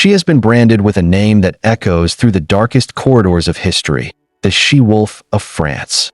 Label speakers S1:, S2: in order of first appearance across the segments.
S1: She has been branded with a name that echoes through the darkest corridors of history, the She-Wolf of France.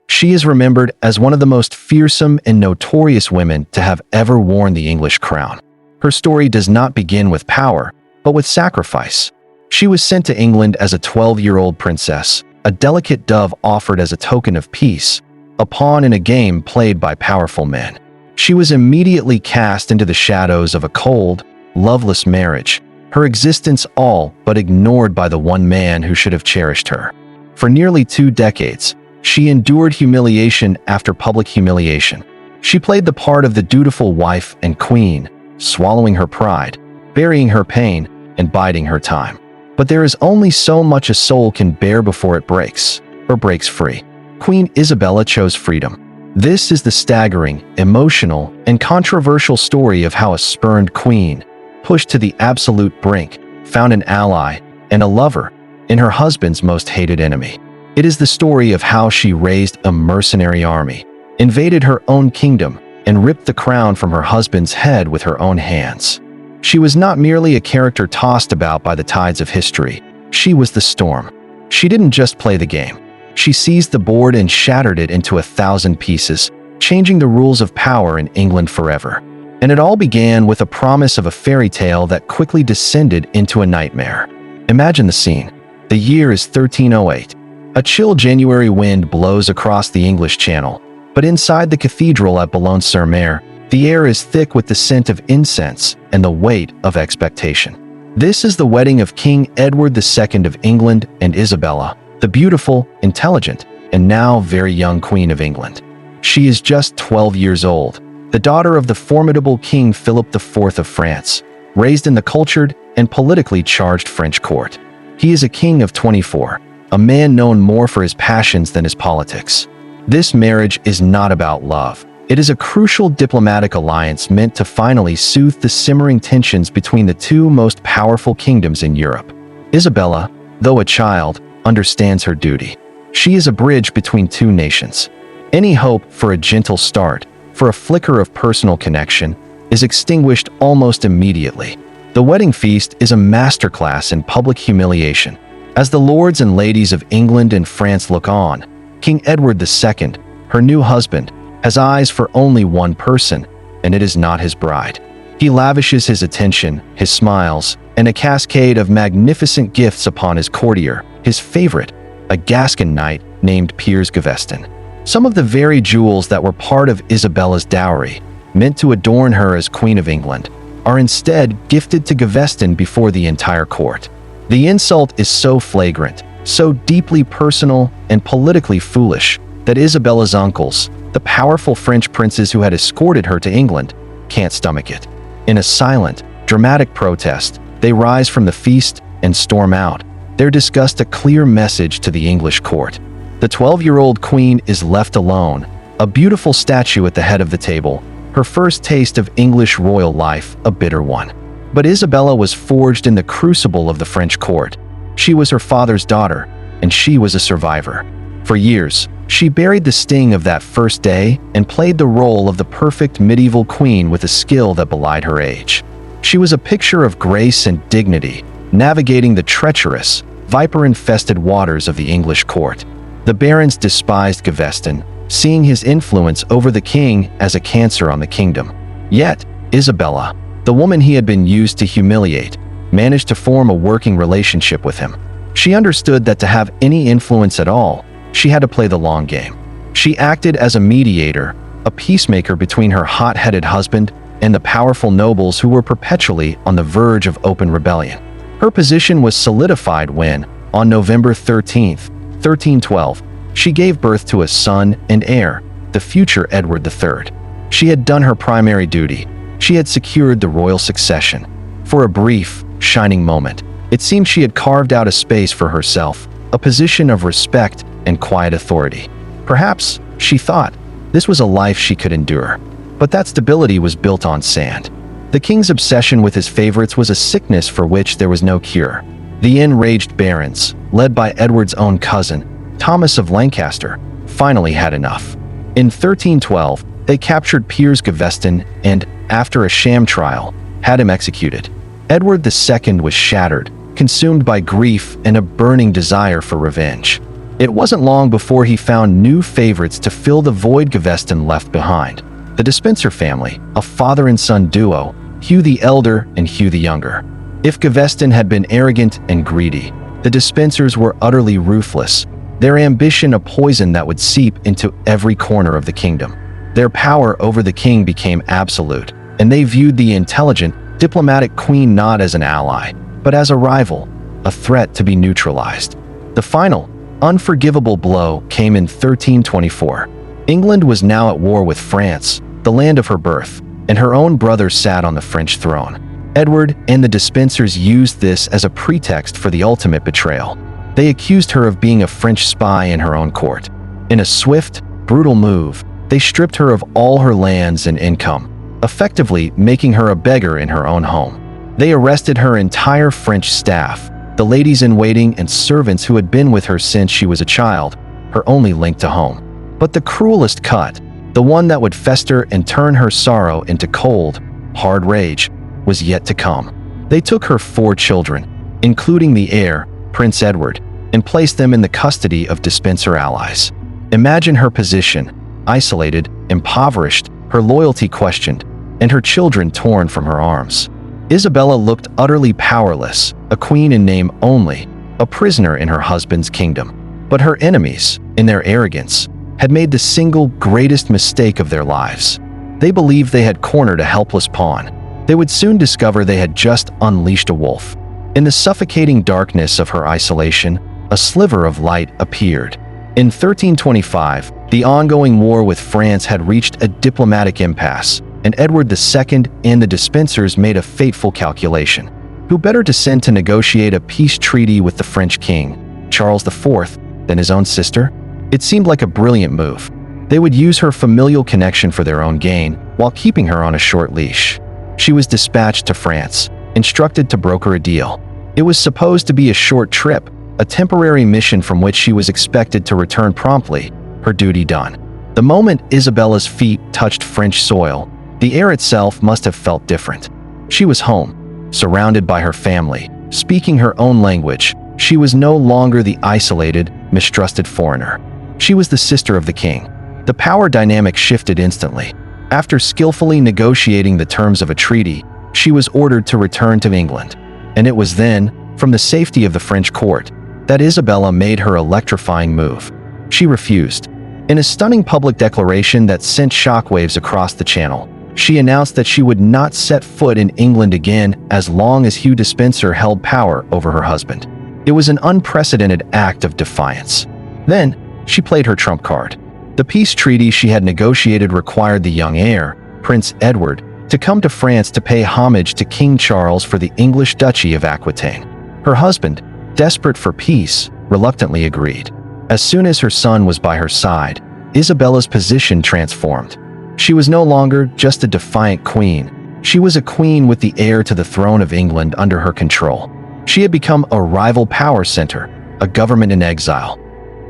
S1: She is remembered as one of the most fearsome and notorious women to have ever worn the English crown. Her story does not begin with power, but with sacrifice. She was sent to England as a 12-year-old princess, a delicate dove offered as a token of peace, a pawn in a game played by powerful men. She was immediately cast into the shadows of a cold, loveless marriage, her existence all but ignored by the one man who should have cherished her. For nearly 2 decades, she endured humiliation after public humiliation. She played the part of the dutiful wife and queen, swallowing her pride, burying her pain, and biding her time. But there is only so much a soul can bear before it breaks, or breaks free. Queen Isabella chose freedom. This is the staggering, emotional, and controversial story of how a spurned queen, pushed to the absolute brink, found an ally and a lover in her husband's most hated enemy. It is the story of how she raised a mercenary army, invaded her own kingdom, and ripped the crown from her husband's head with her own hands. She was not merely a character tossed about by the tides of history. She was the storm. She didn't just play the game. She seized the board and shattered it into 1,000 pieces, changing the rules of power in England forever. And it all began with a promise of a fairy tale that quickly descended into a nightmare. Imagine the scene. The year is 1308. A chill January wind blows across the English Channel, but inside the cathedral at Boulogne-sur-Mer, the air is thick with the scent of incense and the weight of expectation. This is the wedding of King Edward II of England and Isabella, the beautiful, intelligent, and now very young Queen of England. She is just 12 years old, the daughter of the formidable King Philip IV of France, raised in the cultured and politically charged French court. He is a king of 24, a man known more for his passions than his politics. This marriage is not about love. It is a crucial diplomatic alliance meant to finally soothe the simmering tensions between the two most powerful kingdoms in Europe. Isabella, though a child, understands her duty. She is a bridge between two nations. Any hope for a gentle start, for a flicker of personal connection, is extinguished almost immediately. The wedding feast is a masterclass in public humiliation. As the lords and ladies of England and France look on, King Edward II, her new husband, has eyes for only one person, and it is not his bride. He lavishes his attention, his smiles, and a cascade of magnificent gifts upon his courtier, his favorite, a Gascon knight named Piers Gaveston. Some of the very jewels that were part of Isabella's dowry, meant to adorn her as Queen of England, are instead gifted to Gaveston before the entire court. The insult is so flagrant, so deeply personal and politically foolish, that Isabella's uncles, the powerful French princes who had escorted her to England, can't stomach it. In a silent, dramatic protest, they rise from the feast and storm out, their disgust a clear message to the English court. The 12-year-old queen is left alone, a beautiful statue at the head of the table, her first taste of English royal life a bitter one. But Isabella was forged in the crucible of the French court. She was her father's daughter, and she was a survivor. For years, she buried the sting of that first day and played the role of the perfect medieval queen with a skill that belied her age. She was a picture of grace and dignity, navigating the treacherous, viper-infested waters of the English court. The barons despised Gaveston, seeing his influence over the king as a cancer on the kingdom. Yet, Isabella, the woman he had been used to humiliate, managed to form a working relationship with him. She understood that to have any influence at all, she had to play the long game. She acted as a mediator, a peacemaker between her hot-headed husband and the powerful nobles who were perpetually on the verge of open rebellion. Her position was solidified when, on November 13th, 1312, she gave birth to a son and heir, the future Edward III. She had done her primary duty. She had secured the royal succession. For a brief, shining moment, it seemed she had carved out a space for herself, a position of respect and quiet authority. Perhaps, she thought, this was a life she could endure. But that stability was built on sand. The king's obsession with his favorites was a sickness for which there was no cure. The enraged barons, led by Edward's own cousin, Thomas of Lancaster, finally had enough. In 1312, they captured Piers Gaveston and, after a sham trial, had him executed. Edward II was shattered, consumed by grief and a burning desire for revenge. It wasn't long before he found new favorites to fill the void Gaveston left behind. The Despenser family, a father and son duo, Hugh the Elder and Hugh the Younger. If Gaveston had been arrogant and greedy, the Despensers were utterly ruthless, their ambition a poison that would seep into every corner of the kingdom. Their power over the king became absolute, and they viewed the intelligent, diplomatic queen not as an ally, but as a rival, a threat to be neutralized. The final, unforgivable blow came in 1324. England was now at war with France, the land of her birth, and her own brother sat on the French throne. Edward and the Despensers used this as a pretext for the ultimate betrayal. They accused her of being a French spy in her own court. In a swift, brutal move, they stripped her of all her lands and income, effectively making her a beggar in her own home. They arrested her entire French staff, the ladies-in-waiting and servants who had been with her since she was a child, her only link to home. But the cruelest cut, the one that would fester and turn her sorrow into cold, hard rage, was yet to come. They took her 4 children, including the heir, Prince Edward, and placed them in the custody of Despenser allies. Imagine her position, isolated, impoverished, her loyalty questioned, and her children torn from her arms. Isabella looked utterly powerless, a queen in name only, a prisoner in her husband's kingdom. But her enemies, in their arrogance, had made the single greatest mistake of their lives. They believed they had cornered a helpless pawn. They would soon discover they had just unleashed a wolf. In the suffocating darkness of her isolation, a sliver of light appeared. In 1325, the ongoing war with France had reached a diplomatic impasse, and Edward II and the Despensers made a fateful calculation. Who better to send to negotiate a peace treaty with the French king, Charles IV, than his own sister? It seemed like a brilliant move. They would use her familial connection for their own gain, while keeping her on a short leash. She was dispatched to France, instructed to broker a deal. It was supposed to be a short trip, a temporary mission from which she was expected to return promptly, her duty done. The moment Isabella's feet touched French soil, the air itself must have felt different. She was home, surrounded by her family, speaking her own language. She was no longer the isolated, mistrusted foreigner. She was the sister of the king. The power dynamic shifted instantly. After skillfully negotiating the terms of a treaty, she was ordered to return to England. And it was then, from the safety of the French court, that Isabella made her electrifying move. She refused. In a stunning public declaration that sent shockwaves across the channel, she announced that she would not set foot in England again as long as Hugh Despenser held power over her husband. It was an unprecedented act of defiance. Then, she played her trump card. The peace treaty she had negotiated required the young heir, Prince Edward, to come to France to pay homage to King Charles for the English Duchy of Aquitaine. Her husband, desperate for peace, reluctantly agreed. As soon as her son was by her side, Isabella's position transformed. She was no longer just a defiant queen. She was a queen with the heir to the throne of England under her control. She had become a rival power center, a government in exile.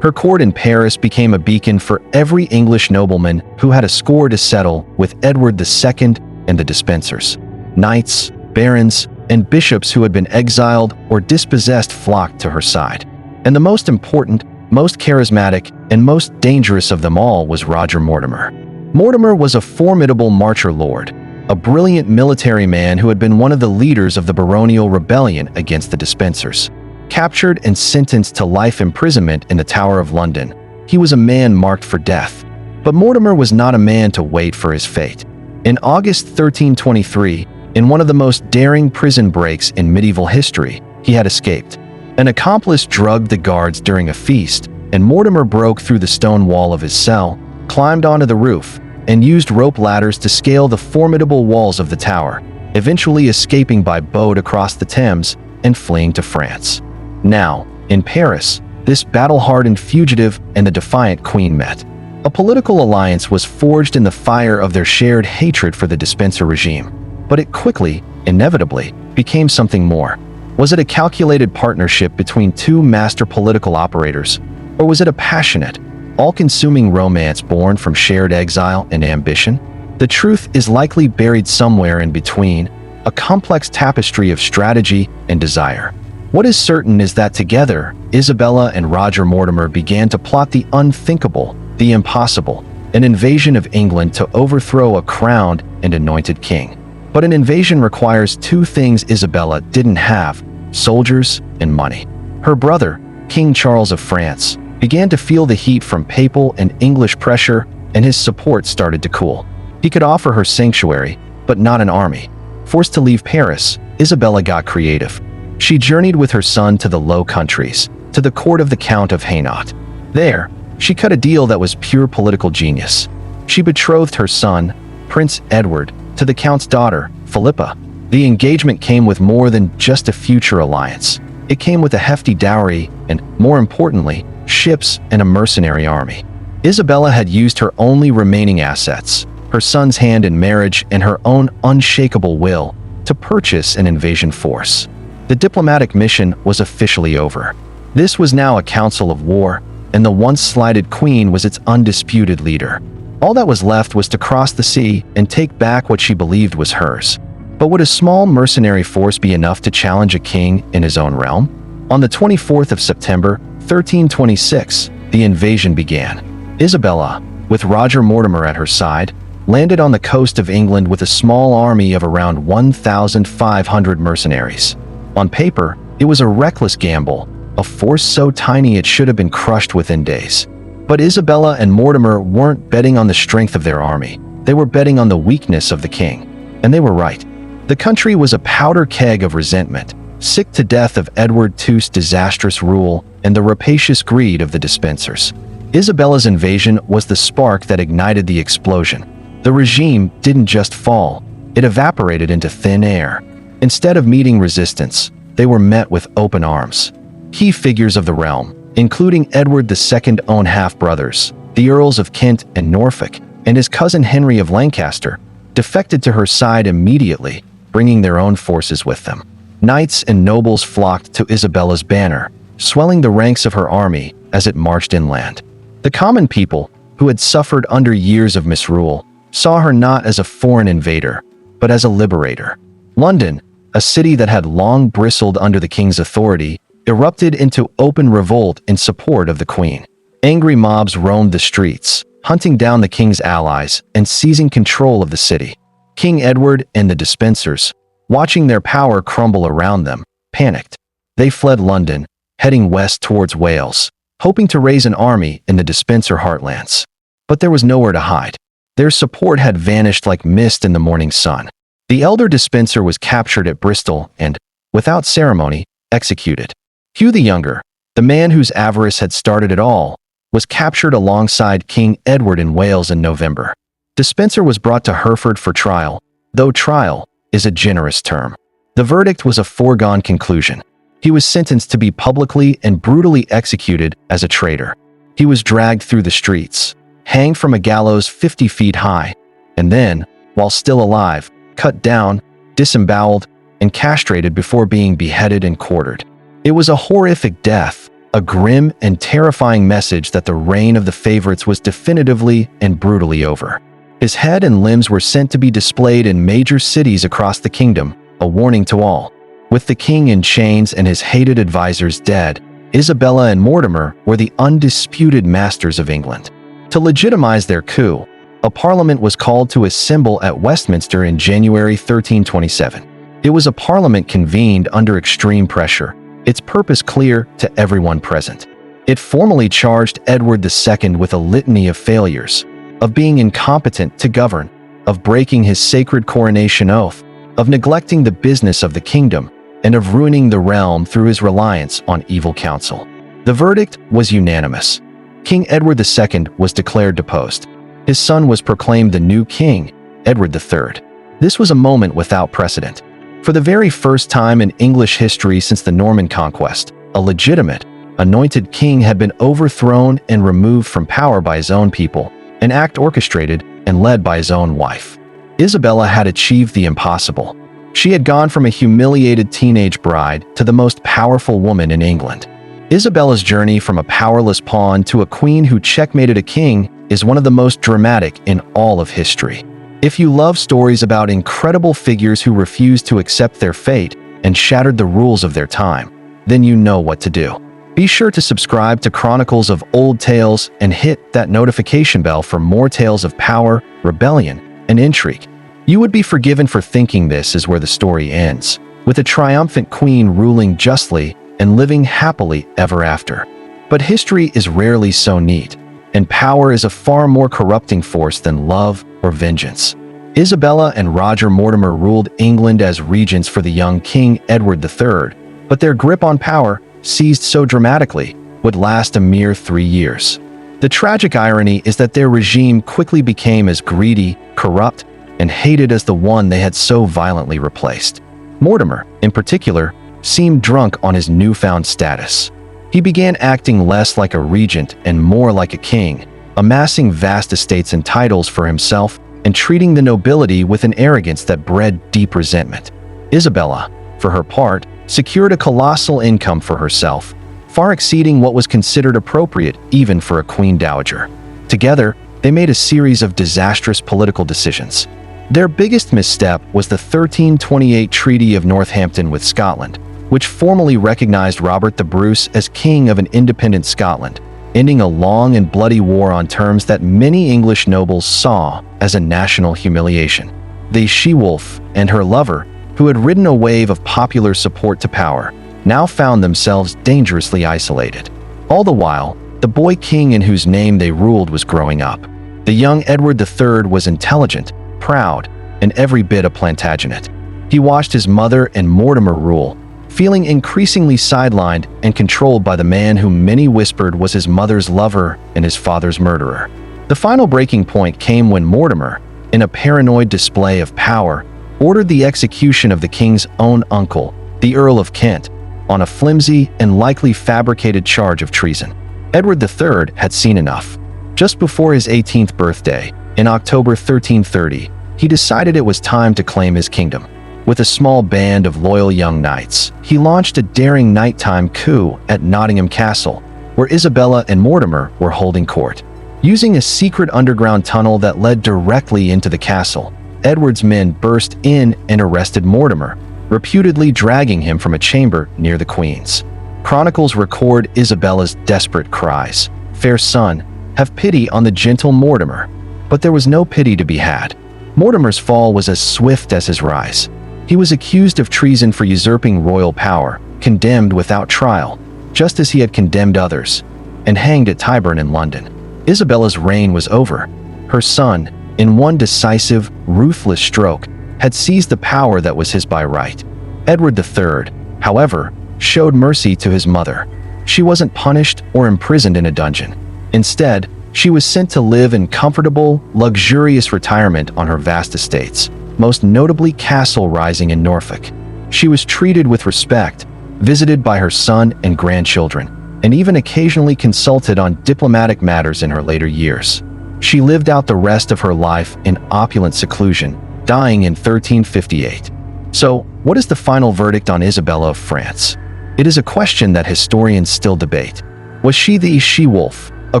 S1: Her court in Paris became a beacon for every English nobleman who had a score to settle with Edward II and the Despensers. Knights, barons, and bishops who had been exiled or dispossessed flocked to her side. And the most important, most charismatic, and most dangerous of them all was Roger Mortimer. Mortimer was a formidable marcher lord, a brilliant military man who had been one of the leaders of the baronial rebellion against the Despensers. Captured and sentenced to life imprisonment in the Tower of London, he was a man marked for death. But Mortimer was not a man to wait for his fate. In August 1323, in one of the most daring prison breaks in medieval history, he had escaped. An accomplice drugged the guards during a feast, and Mortimer broke through the stone wall of his cell, climbed onto the roof, and used rope ladders to scale the formidable walls of the tower, eventually escaping by boat across the Thames and fleeing to France. Now, in Paris, this battle-hardened fugitive and the defiant queen met. A political alliance was forged in the fire of their shared hatred for the Despenser regime, but it quickly, inevitably, became something more. Was it a calculated partnership between two master political operators, or was it a passionate, all-consuming romance born from shared exile and ambition? The truth is likely buried somewhere in between, a complex tapestry of strategy and desire. What is certain is that together, Isabella and Roger Mortimer began to plot the unthinkable, the impossible, an invasion of England to overthrow a crowned and anointed king. But an invasion requires two things Isabella didn't have: soldiers and money. Her brother, King Charles of France, began to feel the heat from papal and English pressure, and his support started to cool. He could offer her sanctuary, but not an army. Forced to leave Paris, Isabella got creative. She journeyed with her son to the Low Countries, to the court of the Count of Hainaut. There, she cut a deal that was pure political genius. She betrothed her son, Prince Edward, to the Count's daughter, Philippa. The engagement came with more than just a future alliance. It came with a hefty dowry and, more importantly, ships and a mercenary army. Isabella had used her only remaining assets, her son's hand in marriage and her own unshakable will, to purchase an invasion force. The diplomatic mission was officially over. This was now a council of war, and the once slighted queen was its undisputed leader. All that was left was to cross the sea and take back what she believed was hers. But would a small mercenary force be enough to challenge a king in his own realm? On the 24th of September, 1326, the invasion began. Isabella, with Roger Mortimer at her side, landed on the coast of England with a small army of around 1,500 mercenaries. On paper, it was a reckless gamble, a force so tiny it should have been crushed within days. But Isabella and Mortimer weren't betting on the strength of their army. They were betting on the weakness of the king. And they were right. The country was a powder keg of resentment, sick to death of Edward II's disastrous rule and the rapacious greed of the Despensers. Isabella's invasion was the spark that ignited the explosion. The regime didn't just fall, it evaporated into thin air. Instead of meeting resistance, they were met with open arms. Key figures of the realm, including Edward II's own half-brothers, the Earls of Kent and Norfolk, and his cousin Henry of Lancaster, defected to her side immediately, bringing their own forces with them. Knights and nobles flocked to Isabella's banner, swelling the ranks of her army as it marched inland. The common people, who had suffered under years of misrule, saw her not as a foreign invader, but as a liberator. London, a city that had long bristled under the king's authority, erupted into open revolt in support of the queen. Angry mobs roamed the streets, hunting down the king's allies and seizing control of the city. King Edward and the Despensers, watching their power crumble around them, panicked. They fled London, heading west towards Wales, hoping to raise an army in the Despenser heartlands. But there was nowhere to hide. Their support had vanished like mist in the morning sun. The elder Despenser was captured at Bristol and, without ceremony, executed. Hugh the Younger, the man whose avarice had started it all, was captured alongside King Edward in Wales in November. Despenser was brought to Hereford for trial, though trial is a generous term. The verdict was a foregone conclusion. He was sentenced to be publicly and brutally executed as a traitor. He was dragged through the streets, hanged from a gallows 50 feet high, and then, while still alive, cut down, disemboweled, and castrated before being beheaded and quartered. It was a horrific death, a grim and terrifying message that the reign of the favorites was definitively and brutally over. His head and limbs were sent to be displayed in major cities across the kingdom, a warning to all. With the king in chains and his hated advisors dead, Isabella and Mortimer were the undisputed masters of England. To legitimize their coup, a parliament was called to assemble at Westminster in January 1327. It was a parliament convened under extreme pressure, its purpose clear to everyone present. It formally charged Edward II with a litany of failures, of being incompetent to govern, of breaking his sacred coronation oath, of neglecting the business of the kingdom, and of ruining the realm through his reliance on evil counsel. The verdict was unanimous. King Edward II was declared deposed. His son was proclaimed the new king, Edward III. This was a moment without precedent. For the very first time in English history since the Norman conquest, a legitimate, anointed king had been overthrown and removed from power by his own people, an act orchestrated and led by his own wife. Isabella had achieved the impossible. She had gone from a humiliated teenage bride to the most powerful woman in England. Isabella's journey from a powerless pawn to a queen who checkmated a king is one of the most dramatic in all of history. If you love stories about incredible figures who refused to accept their fate and shattered the rules of their time, then you know what to do. Be sure to subscribe to Chronicles of Old Tales and hit that notification bell for more tales of power, rebellion, and intrigue. You would be forgiven for thinking this is where the story ends, with a triumphant queen ruling justly and living happily ever after. But history is rarely so neat, and power is a far more corrupting force than love or vengeance. Isabella and Roger Mortimer ruled England as regents for the young King Edward III, but their grip on power, seized so dramatically, would last a mere 3 years. The tragic irony is that their regime quickly became as greedy, corrupt, and hated as the one they had so violently replaced. Mortimer, in particular, seemed drunk on his newfound status. He began acting less like a regent and more like a king, amassing vast estates and titles for himself and treating the nobility with an arrogance that bred deep resentment. Isabella, for her part, secured a colossal income for herself, far exceeding what was considered appropriate even for a queen dowager. Together, they made a series of disastrous political decisions. Their biggest misstep was the 1328 Treaty of Northampton with Scotland, which formally recognized Robert the Bruce as king of an independent Scotland, ending a long and bloody war on terms that many English nobles saw as a national humiliation. The she-wolf and her lover, who had ridden a wave of popular support to power, now found themselves dangerously isolated. All the while, the boy king in whose name they ruled was growing up. The young Edward III was intelligent, proud, and every bit a Plantagenet. He watched his mother and Mortimer rule, feeling increasingly sidelined and controlled by the man whom many whispered was his mother's lover and his father's murderer. The final breaking point came when Mortimer, in a paranoid display of power, ordered the execution of the king's own uncle, the Earl of Kent, on a flimsy and likely fabricated charge of treason. Edward III had seen enough. Just before his 18th birthday, in October 1330, he decided it was time to claim his kingdom. With a small band of loyal young knights, he launched a daring nighttime coup at Nottingham Castle, where Isabella and Mortimer were holding court. Using a secret underground tunnel that led directly into the castle, Edward's men burst in and arrested Mortimer, reputedly dragging him from a chamber near the Queen's. Chronicles record Isabella's desperate cries, "Fair son, have pity on the gentle Mortimer." But there was no pity to be had. Mortimer's fall was as swift as his rise. He was accused of treason for usurping royal power, condemned without trial, just as he had condemned others, and hanged at Tyburn in London. Isabella's reign was over. Her son, in one decisive, ruthless stroke, had seized the power that was his by right. Edward III, however, showed mercy to his mother. She wasn't punished or imprisoned in a dungeon. Instead, she was sent to live in comfortable, luxurious retirement on her vast estates, most notably Castle Rising in Norfolk. She was treated with respect, visited by her son and grandchildren, and even occasionally consulted on diplomatic matters in her later years. She lived out the rest of her life in opulent seclusion, dying in 1358. So, what is the final verdict on Isabella of France? It is a question that historians still debate. Was she the she-wolf, a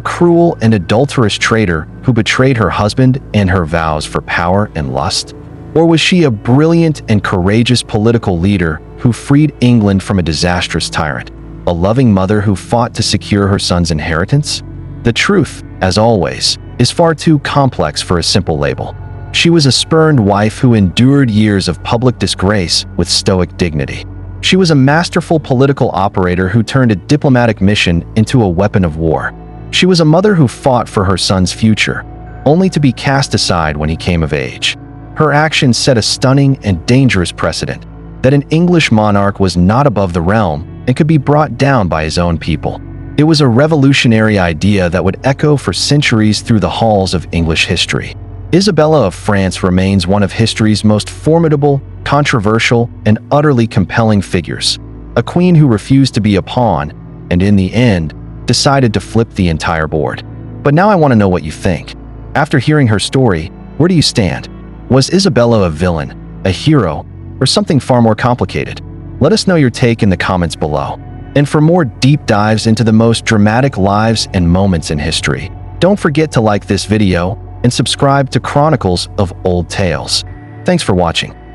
S1: cruel and adulterous traitor who betrayed her husband and her vows for power and lust? Or was she a brilliant and courageous political leader who freed England from a disastrous tyrant, a loving mother who fought to secure her son's inheritance? The truth, as always, is far too complex for a simple label. She was a spurned wife who endured years of public disgrace with stoic dignity. She was a masterful political operator who turned a diplomatic mission into a weapon of war. She was a mother who fought for her son's future, only to be cast aside when he came of age. Her actions set a stunning and dangerous precedent that an English monarch was not above the realm and could be brought down by his own people. It was a revolutionary idea that would echo for centuries through the halls of English history. Isabella of France remains one of history's most formidable, controversial, and utterly compelling figures, a queen who refused to be a pawn and, in the end, decided to flip the entire board. But now I want to know what you think. After hearing her story, where do you stand? Was Isabella a villain, a hero, or something far more complicated? Let us know your take in the comments below. And for more deep dives into the most dramatic lives and moments in history, don't forget to like this video and subscribe to Chronicles of Old Tales. Thanks for watching.